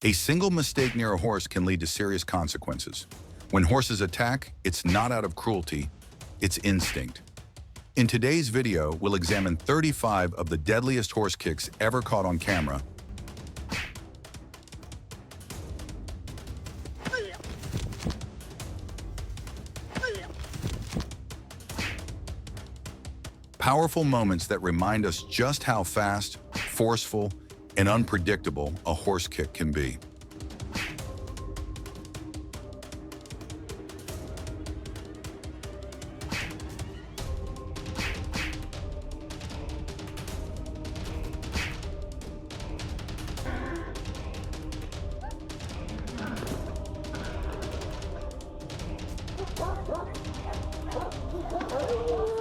A single mistake near a horse can lead to serious consequences. When horses attack, it's not out of cruelty, it's instinct. In today's video, we'll examine 35 of the deadliest horse kicks ever caught on camera. Powerful moments that remind us just how fast, forceful, and unpredictable a horse kick can be.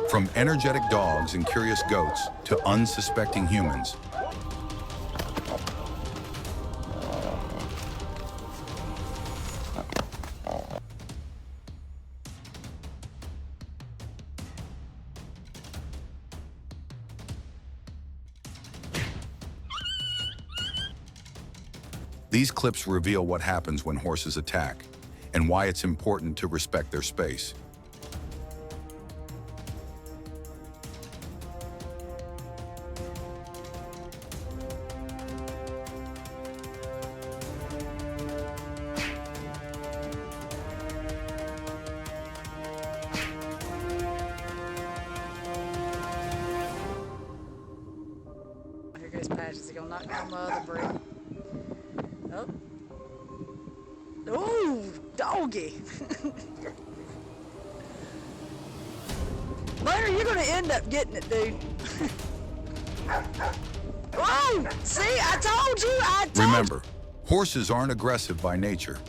From energetic dogs and curious goats to unsuspecting humans, these clips reveal what happens when horses attack and why it's important to respect their space. Here goes Patches. He's gonna knock down my other brick. Oh. Ooh, doggy. Later, you're gonna end up getting it, dude. Whoa! See, I told you. Remember, horses aren't aggressive by nature,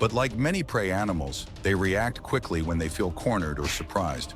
but like many prey animals, they react quickly when they feel cornered or surprised.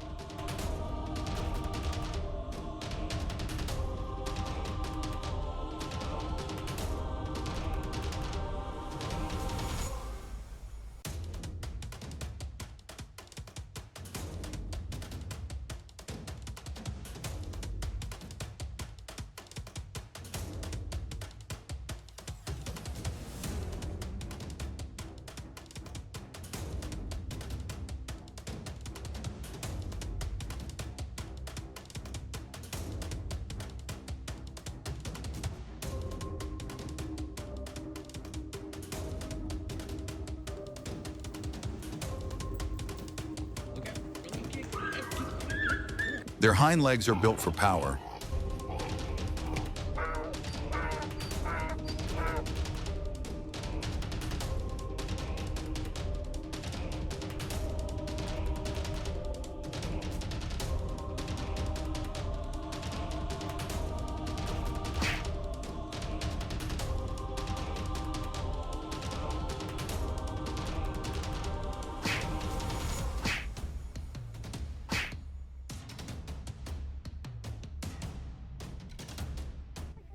Their hind legs are built for power.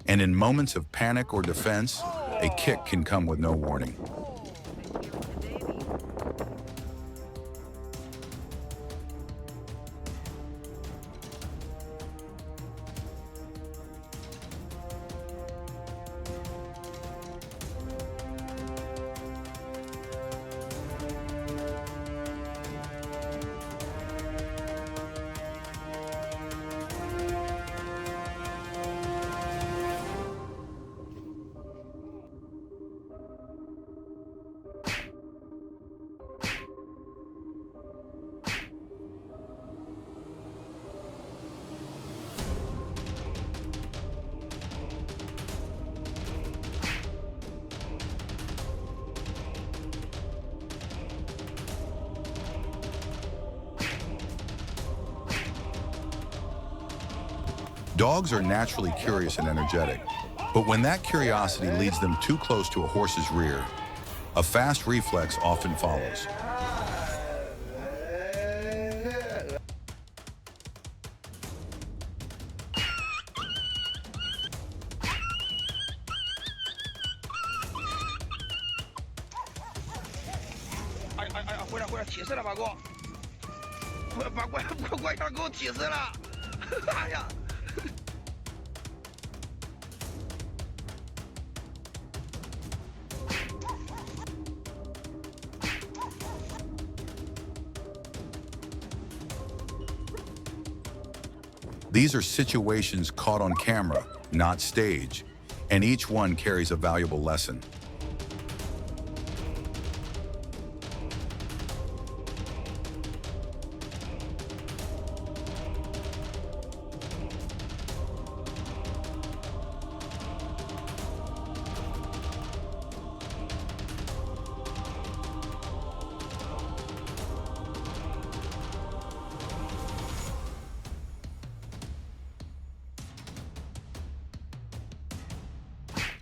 And in moments of panic or defense, a kick can come with no warning. Dogs are naturally curious and energetic, but when that curiosity leads them too close to a horse's rear, a fast reflex often follows. These are situations caught on camera, not stage, and each one carries a valuable lesson.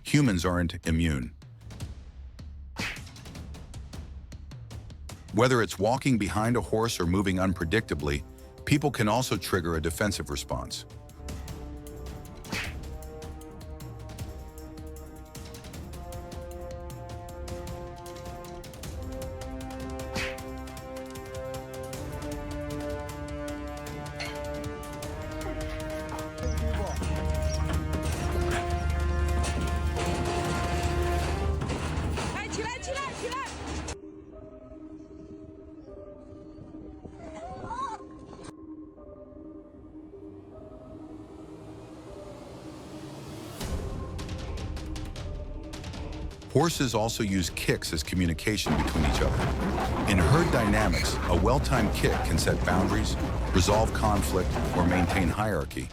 Humans aren't immune. Whether it's walking behind a horse or moving unpredictably, people can also trigger a defensive response. Horses also use kicks as communication between each other. In herd dynamics, a well-timed kick can set boundaries, resolve conflict, or maintain hierarchy.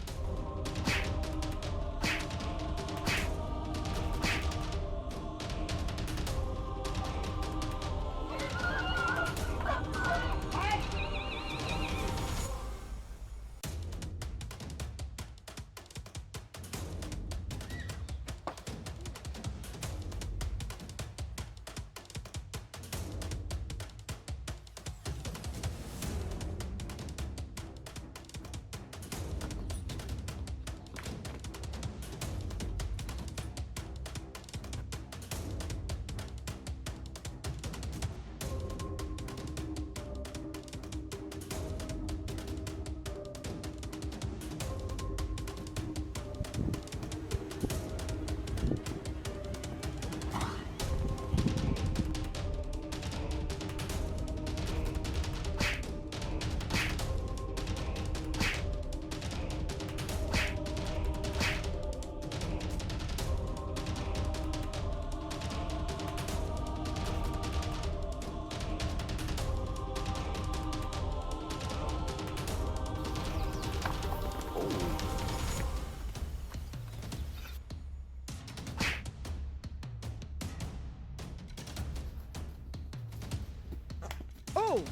Oh!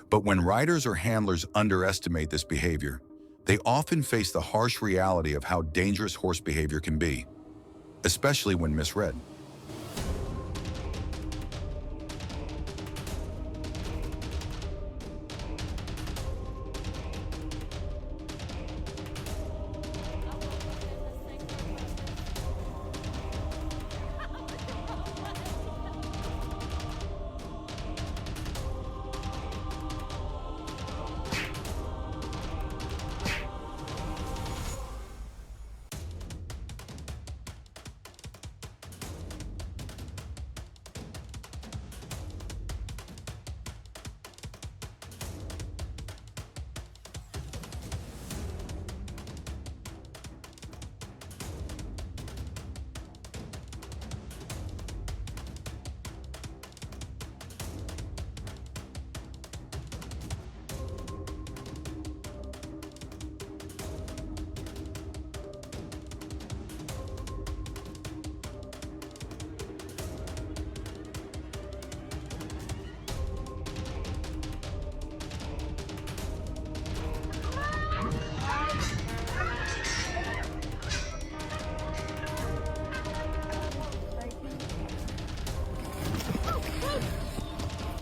But when riders or handlers underestimate this behavior, they often face the harsh reality of how dangerous horse behavior can be, especially when misread.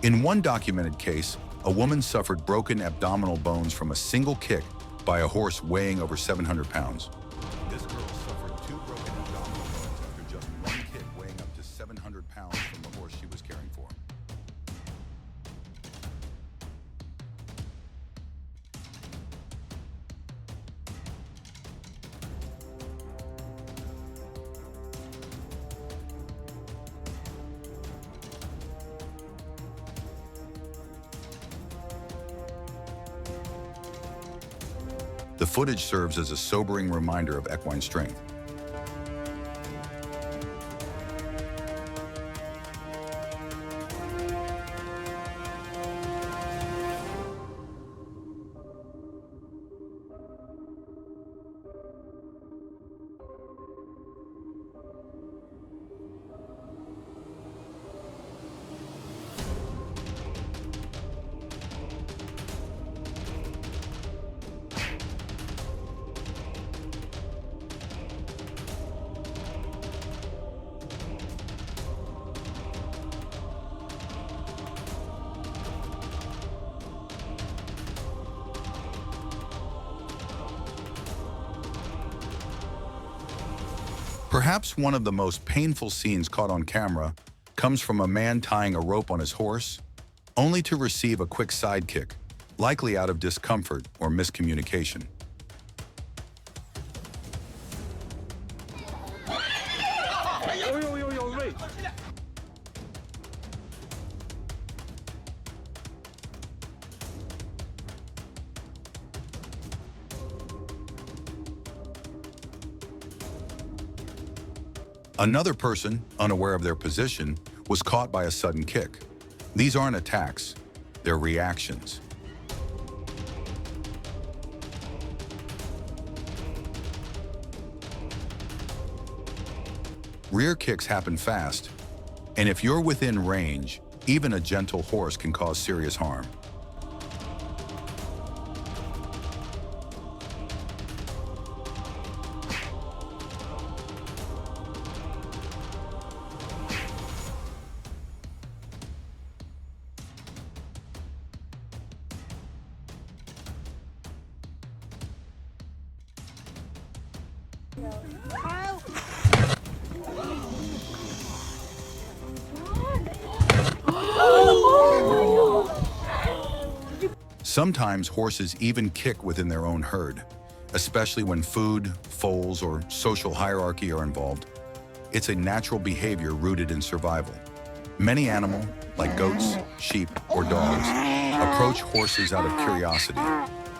In one documented case, a woman suffered broken abdominal bones from a single kick by a horse weighing over 700 pounds. This girl suffered 2 broken abdominal bones after just one kick weighing up to 700 pounds from the horse she was caring for. The footage serves as a sobering reminder of equine strength. Perhaps one of the most painful scenes caught on camera comes from a man tying a rope on his horse, only to receive a quick sidekick, likely out of discomfort or miscommunication. Another person, unaware of their position, was caught by a sudden kick. These aren't attacks, they're reactions. Rear kicks happen fast, and if you're within range, even a gentle horse can cause serious harm. Sometimes horses even kick within their own herd, especially when food, foals, or social hierarchy are involved. It's a natural behavior rooted in survival. Many animals, like goats, sheep, or dogs, approach horses out of curiosity,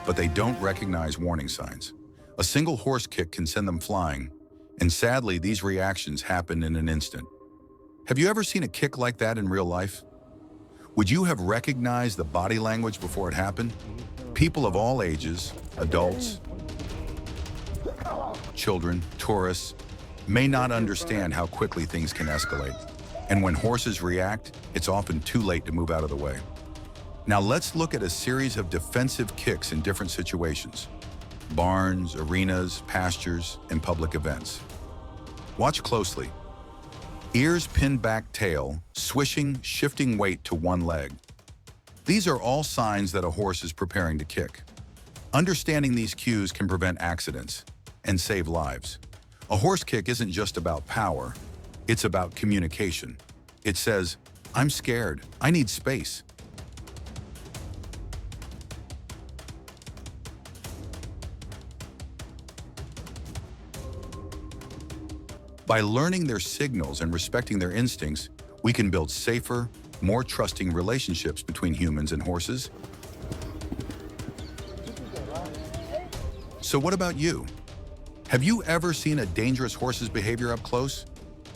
but they don't recognize warning signs. A single horse kick can send them flying, and sadly, these reactions happen in an instant. Have you ever seen a kick like that in real life? Would you have recognized the body language before it happened? People of all ages, adults, children, tourists, may not understand how quickly things can escalate. And when horses react, it's often too late to move out of the way. Now let's look at a series of defensive kicks in different situations: barns, arenas, pastures, and public events. Watch closely. Ears pinned back, tail, swishing, shifting weight to one leg. These are all signs that a horse is preparing to kick. Understanding these cues can prevent accidents and save lives. A horse kick isn't just about power, it's about communication. It says, "I'm scared, I need space." By learning their signals and respecting their instincts, we can build safer, more trusting relationships between humans and horses. So what about you? Have you ever seen a dangerous horse's behavior up close?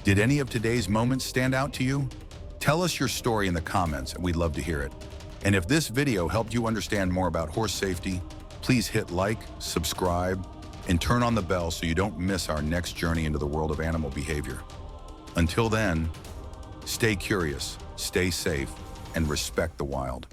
Did any of today's moments stand out to you? Tell us your story in the comments, and we'd love to hear it. And if this video helped you understand more about horse safety, please hit like, subscribe, and turn on the bell so you don't miss our next journey into the world of animal behavior. Until then, stay curious, stay safe, and respect the wild.